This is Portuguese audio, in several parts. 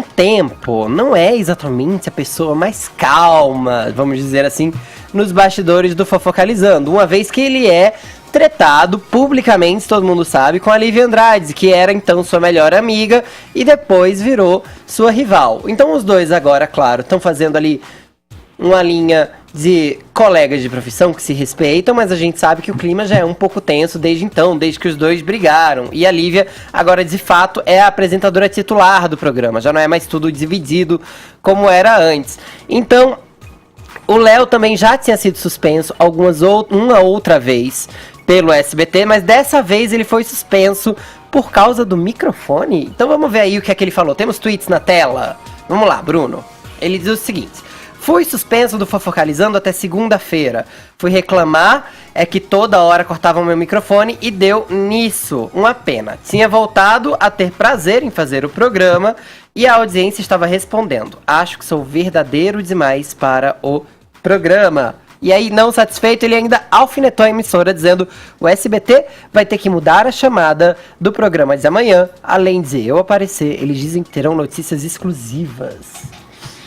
Tempo não é exatamente a pessoa mais calma, vamos dizer assim, nos bastidores do Fofocalizando, uma vez que ele é tretado publicamente, todo mundo sabe, com a Lívia Andrade, que era então sua melhor amiga e depois virou sua rival. Então os dois agora, claro, estão fazendo ali uma linha de colegas de profissão que se respeitam, mas a gente sabe que o clima já é um pouco tenso desde então, desde que os dois brigaram. E a Lívia agora, de fato, é a apresentadora titular do programa, já não é mais tudo dividido como era antes. Então, o Léo também já tinha sido suspenso uma outra vez pelo SBT, mas dessa vez ele foi suspenso por causa do microfone. Então vamos ver aí o que é que ele falou. Temos tweets na tela. Vamos lá, Bruno. Ele diz o seguinte: fui suspenso do Fofocalizando até segunda-feira. Fui reclamar, é que toda hora cortavam meu microfone e deu nisso. Uma pena. Tinha voltado a ter prazer em fazer o programa e a audiência estava respondendo. Acho que sou verdadeiro demais para o programa. E aí, não satisfeito, ele ainda alfinetou a emissora, dizendo: o SBT vai ter que mudar a chamada do programa de amanhã. Além de eu aparecer, eles dizem que terão notícias exclusivas.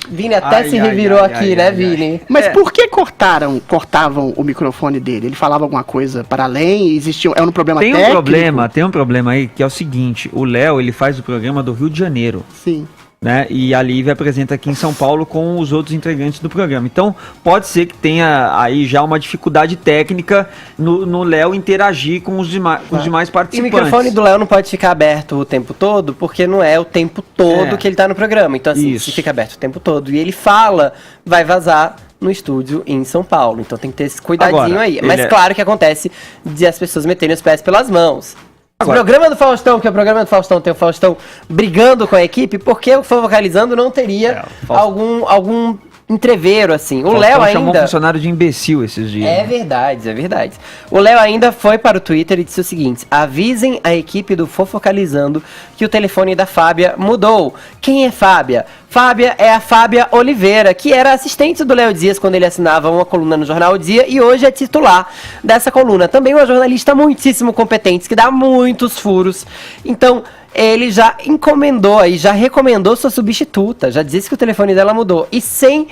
Vini até se revirou aqui, né, Vini? Mas por que cortavam o microfone dele? Ele falava alguma coisa para além? É um problema técnico? Tem um problema aí, que é o seguinte: o Léo, ele faz o programa do Rio de Janeiro. Sim. Né? E a Lívia apresenta aqui em São Paulo com os outros integrantes do programa. Então, pode ser que tenha aí já uma dificuldade técnica no Léo interagir com os demais participantes. E o microfone do Léo não pode ficar aberto o tempo todo, porque não é o tempo todo que ele tá no programa. Então, assim, se fica aberto o tempo todo e ele fala, vai vazar no estúdio em São Paulo. Então tem que ter esse cuidadinho agora, aí. Mas claro que acontece de as pessoas meterem os pés pelas mãos. O programa do Faustão, que é o programa do Faustão, tem o Faustão brigando com a equipe, porque o Fofocalizando não teria algum entreveiro, assim. O Léo ainda chamou um funcionário de imbecil esses dias. É verdade, é verdade. O Léo ainda foi para o Twitter e disse o seguinte: avisem a equipe do Fofocalizando que o telefone da Fábia mudou. Quem é Fábia? Fábia é a Fábia Oliveira, que era assistente do Léo Dias quando ele assinava uma coluna no Jornal Dia e hoje é titular dessa coluna. Também uma jornalista muitíssimo competente, que dá muitos furos. Então, ele já encomendou aí, já recomendou sua substituta, já disse que o telefone dela mudou. E sem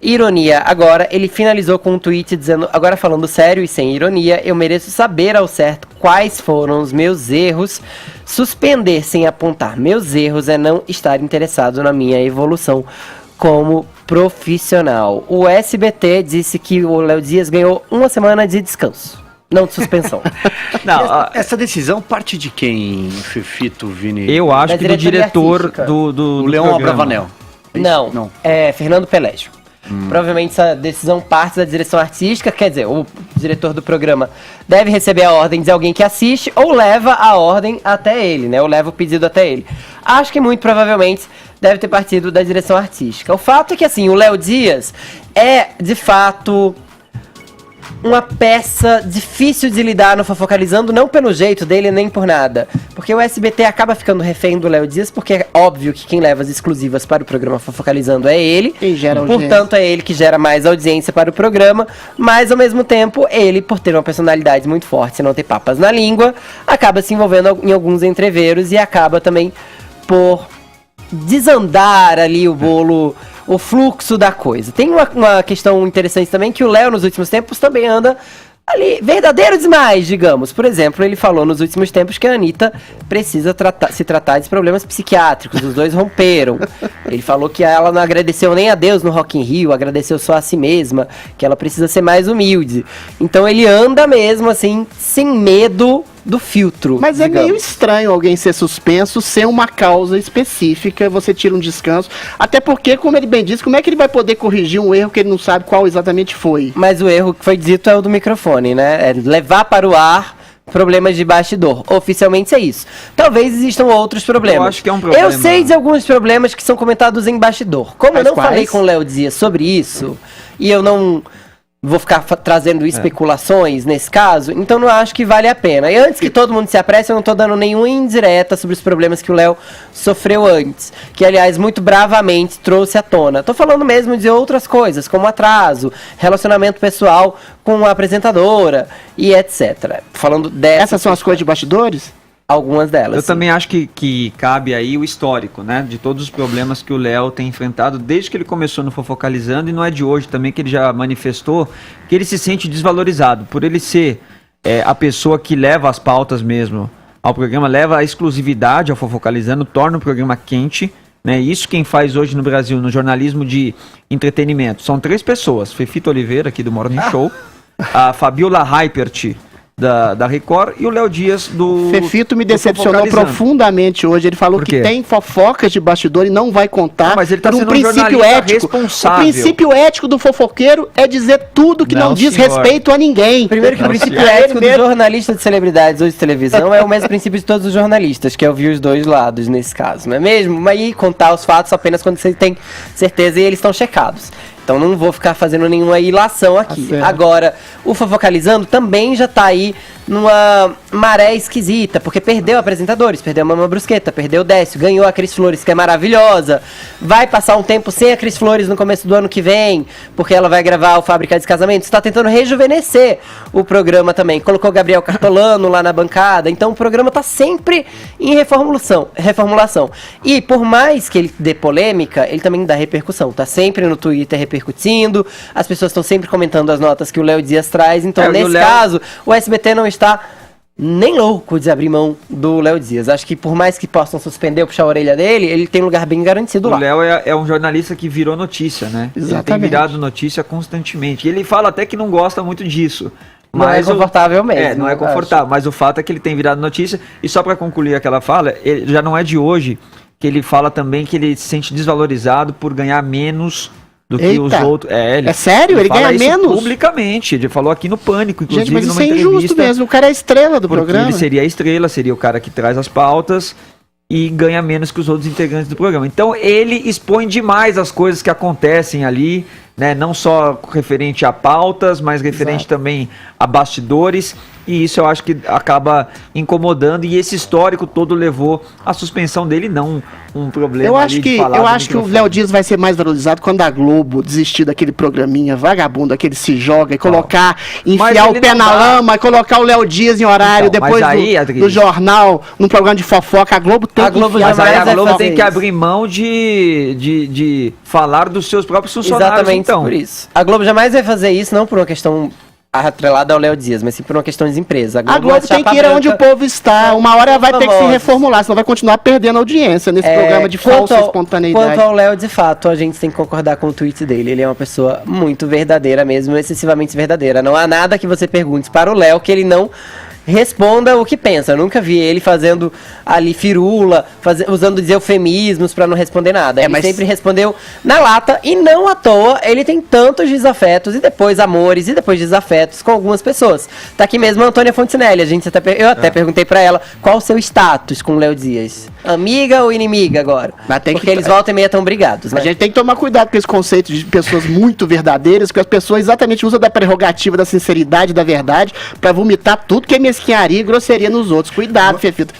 ironia, agora ele finalizou com um tweet dizendo: agora falando sério e sem ironia, eu mereço saber ao certo quais foram os meus erros. Suspender sem apontar meus erros é não estar interessado na minha evolução como profissional. O SBT disse que o Léo Dias ganhou uma semana de descanso, não de suspensão. Não, essa decisão parte de quem, Fefito, Vini? Eu acho que do diretor do Leão Abravanel. Não, é Fernando Pelégio. Provavelmente essa decisão parte da direção artística, quer dizer, o diretor do programa deve receber a ordem de alguém que assiste ou leva a ordem até ele, né? Ou leva o pedido até ele. Acho que muito provavelmente deve ter partido da direção artística. O fato é que, assim, o Léo Dias é, de fato, uma peça difícil de lidar no Fofocalizando, não pelo jeito dele, nem por nada. Porque o SBT acaba ficando refém do Léo Dias, porque é óbvio que quem leva as exclusivas para o programa Fofocalizando é ele. Quem gera audiência. Portanto, é ele que gera mais audiência para o programa. Mas, ao mesmo tempo, ele, por ter uma personalidade muito forte e não ter papas na língua, acaba se envolvendo em alguns entreveros e acaba também por desandar ali o bolo, o fluxo da coisa. Tem uma questão interessante também, que o Léo nos últimos tempos também anda ali, verdadeiro demais, digamos. Por exemplo, ele falou nos últimos tempos que a Anitta precisa se tratar de problemas psiquiátricos, os dois romperam. Ele falou que ela não agradeceu nem a Deus no Rock in Rio, agradeceu só a si mesma, que ela precisa ser mais humilde. Então ele anda mesmo assim, sem medo do filtro. Mas digamos, é meio estranho alguém ser suspenso sem uma causa específica, você tira um descanso, até porque, como ele bem disse, como é que ele vai poder corrigir um erro que ele não sabe qual exatamente foi? Mas o erro que foi dito é o do microfone, né? É levar para o ar problemas de bastidor. Oficialmente é isso. Talvez existam outros problemas. Eu acho que é um problema. Eu sei de alguns problemas que são comentados em bastidor. Como eu não falei com o Léo Dias sobre isso, e eu não vou ficar trazendo especulações nesse caso, então não acho que vale a pena. E antes que todo mundo se apresse, eu não tô dando nenhuma indireta sobre os problemas que o Léo sofreu antes, que aliás muito bravamente trouxe à tona. Tô falando mesmo de outras coisas, como atraso, relacionamento pessoal com a apresentadora e etc. Falando dessas. Essas são as coisas de bastidores? algumas delas. Eu sim. também acho que cabe aí o histórico, né? De todos os problemas que o Léo tem enfrentado desde que ele começou no Fofocalizando, e não é de hoje também que ele já manifestou que ele se sente desvalorizado por ele ser a pessoa que leva as pautas mesmo ao programa, leva a exclusividade ao Fofocalizando, torna o programa quente, né? Isso quem faz hoje no Brasil, no jornalismo de entretenimento, são 3 pessoas: Fefito Oliveira, aqui do Morning Show, a Fabiola Reipert, da Record, e o Léo Dias do Fefito me do decepcionou Fofocalizando. profundamente hoje. Ele falou Por que quê? tem fofocas de bastidor e não vai contar. Ah, mas ele tá por um sendo um princípio jornalista ético. responsável. O princípio ético do fofoqueiro é dizer tudo que não, Não, diz senhor. respeito a ninguém. Primeiro que o Não, princípio senhor. ético do Ele mesmo- jornalista de celebridades ou de televisão é o mesmo princípio de todos os jornalistas, que é ouvir os dois lados nesse caso, não é mesmo? Mas aí contar os fatos apenas quando você tem certeza e eles estão checados. Então não vou ficar fazendo nenhuma ilação aqui. certo. Agora, o Fofocalizando também já tá aí numa maré esquisita, porque perdeu apresentadores, perdeu a Mama Brusqueta, perdeu o Décio, ganhou a Cris Flores, que é maravilhosa. Vai passar um tempo sem a Cris Flores no começo do ano que vem, porque ela vai gravar o Fábrica de Casamentos. Está tentando rejuvenescer o programa também. Colocou o Gabriel Cartolano lá na bancada. Então o programa tá sempre em reformulação. E por mais que ele dê polêmica, ele também dá repercussão. Tá sempre no Twitter repercutindo, as pessoas estão sempre comentando as notas que o Léo Dias traz. Então, e o nesse Léo- caso, o SBT não está nem louco de abrir mão do Léo Dias. Acho que por mais que possam suspender ou puxar a orelha dele, ele tem um lugar bem garantido O lá. Léo é um jornalista que virou notícia, né? Ele tem Exatamente. virado notícia constantemente. E ele fala até que não gosta muito disso. Não é o- confortável mesmo, não é eu confortável. Mas o fato é que ele tem virado notícia. E só pra concluir aquela fala, ele já não é de hoje que ele fala também que ele se sente desvalorizado por ganhar menos do que Eita. os outros. É sério? Ele fala ganha isso menos? Publicamente. Ele falou aqui no Pânico, inclusive, Gente, mas isso numa é entrevista. injusto mesmo. O cara é a estrela do Porque programa. ele seria a estrela, seria o cara que traz as pautas e ganha menos que os outros integrantes do programa. Então ele expõe demais as coisas que acontecem ali, né? Não só referente a pautas, mas referente também a bastidores. E isso eu acho que acaba incomodando. E esse histórico todo levou à suspensão dele, não um problema Eu ali acho de que, falar eu no acho que o microfone. Léo Dias vai ser mais valorizado quando a Globo desistir daquele programinha vagabundo, aquele se joga e colocar, Mas enfiar o ele pé não na dá. lama e colocar o Léo Dias em horário Então, depois mas aí, do Adriles, jornal, num programa de fofoca. A Globo tem A que Globo enfiar Mas aí jamais a vai Globo fazer tem que isso. abrir mão de falar dos seus próprios funcionários, Exatamente então. por isso. A Globo jamais vai fazer isso, não por uma questão atrelada ao Léo Dias, mas sim por uma questão de empresa. A Globo é tem chapa que ir aonde o branca. povo está. Uma hora ela vai ter que se famosos. reformular, senão vai continuar perdendo audiência nesse programa de falsa espontaneidade. Quanto ao Léo, de fato, a gente tem que concordar com o tweet dele. Ele é uma pessoa muito verdadeira mesmo, excessivamente verdadeira. Não há nada que você pergunte para o Léo que ele não responda o que pensa. Eu nunca vi ele fazendo ali firula, usando de eufemismos pra não responder nada. Ele mas- sempre respondeu na lata e não à toa ele tem tantos desafetos e depois amores e depois desafetos com algumas pessoas. Tá aqui mesmo a Antônia Fontinelli. Eu até perguntei pra ela qual o seu status com o Léo Dias. Amiga ou inimiga agora? Mas tem Porque que- eles voltam e meia tão brigados, né? A gente tem que tomar cuidado com esse conceito de pessoas muito verdadeiras, que as pessoas exatamente usam da prerrogativa da sinceridade, da verdade, pra vomitar tudo que é mesquinharia e grosseria nos outros. Cuidado, Fefito.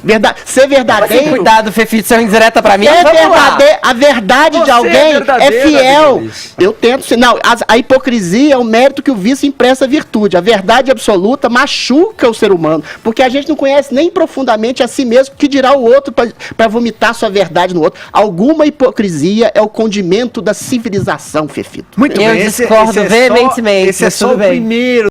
Ser Mas, verdadeiro. cuidado, Fefito, isso é uma indireta pra mim. É Vamos lá. verdadeiro, a verdade Você de é alguém é verdadeiro, fiel. Adriles. Eu tento ser. Não, a hipocrisia é o mérito que o vício empresta a virtude. A verdade absoluta machuca o ser humano, porque a gente não conhece nem profundamente a si mesmo, que dirá o outro para vomitar sua verdade no outro. Alguma hipocrisia é o condimento da civilização, Fefito. Muito Eu bem, discordo veementemente, Esse é mas só tudo o bem. primeiro